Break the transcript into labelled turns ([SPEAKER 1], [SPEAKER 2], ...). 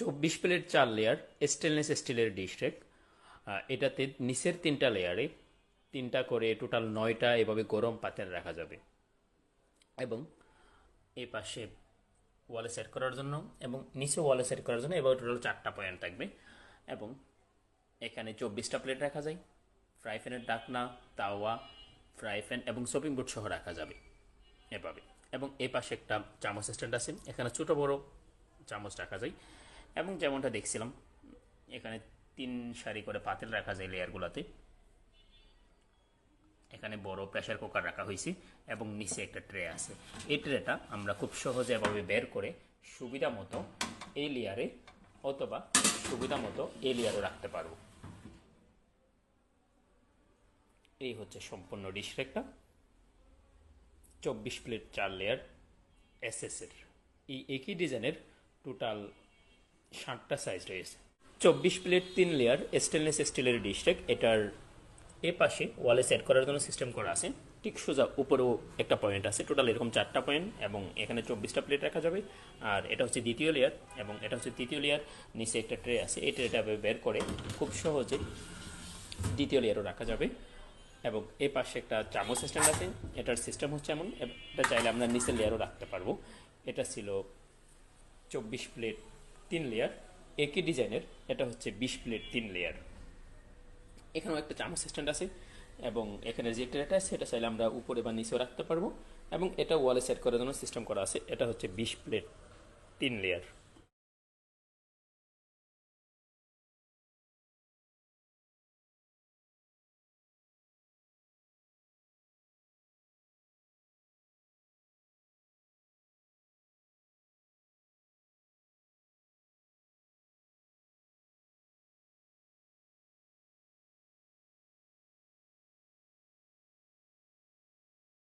[SPEAKER 1] 24 plate 4 layer stainless স্টিলের dish rake. এটাতে নিচের 3টা লেয়ারে 3টা করে টোটাল 9টা এভাবে গরম পাতিল রাখা যাবে। এবং এই পাশে ওয়ালে সেট করার জন্য এবং নিচে ওয়ালে সেট করার জন্য এবার টোটাল 4টা পয়েন্ট থাকবে। এবং এখানে 24টা প্লেট রাখা যায়। ফ্রাই প্যানের ডাকনা, তাওয়া, ফ্রাই প্যান এবং চপিং বোর্ড সহ রাখা যাবে এভাবে। এবং এই পাশে একটা চামচ স্ট্যান্ড আছে, এখানে ছোট বড় চামচ রাখা যায়। এবং যেমনটা দেখছিলাম এখানে 3 সারি করে পাতিল রাখা যায় লেয়ারগুলোতে। এখানে বড় প্রেসার কুকার রাখা হয়েছে এবং নিচে একটা ট্রে আছে। এই ট্রেটা আমরা খুব সহজে এভাবে বের করে সুবিধা মতো এই লেয়ারে অথবা সুবিধা মতো এই লেয়ারও রাখতে পারবো। এই হচ্ছে সম্পূর্ণ ডিশ রেকটা 24 প্লেট 4 লেয়ার এসএসের। এই একই ডিজাইনের টোটাল 7টা সাইজ রয়েছে। 24 প্লেট 3 লেয়ার স্টেনলেস স্টিলের ডিশ রেক। এটার এ পাশে ওয়ালে সেট করার জন্য সিস্টেম করা আছে। ঠিক সোজা উপরেও একটা পয়েন্ট আছে, টোটাল এরকম 4টা পয়েন্ট। এবং এখানে 24টা প্লেট রাখা যাবে। আর এটা হচ্ছে দ্বিতীয় লেয়ার এবং এটা হচ্ছে তৃতীয় লেয়ার। নিচে একটা ট্রে আছে, এই ট্রেটা বের করে খুব সহজে দ্বিতীয় লেয়ারও রাখা যাবে। এবং এই পাশে একটা চামচ স্ট্যান্ড আছে। এটার সিস্টেম হচ্ছে এমন, এটা চাইলে আমরা নিচের লেয়ারও রাখতে পারবো। এটা ছিল 24 প্লেট 3 লেয়ার একই ডিজাইনের। এটা হচ্ছে 20 প্লেট 3 লেয়ার। এখানেও একটা চামচ স্ট্যান্ড আছে এবং এখানে যে ট্রেটা আছে এটা চাইলে আমরা উপরে বা নিচেও রাখতে পারবো। এবং এটা ওয়ালে সেট করার জন্য সিস্টেম করা আছে। এটা হচ্ছে 20 প্লেট 3 লেয়ার।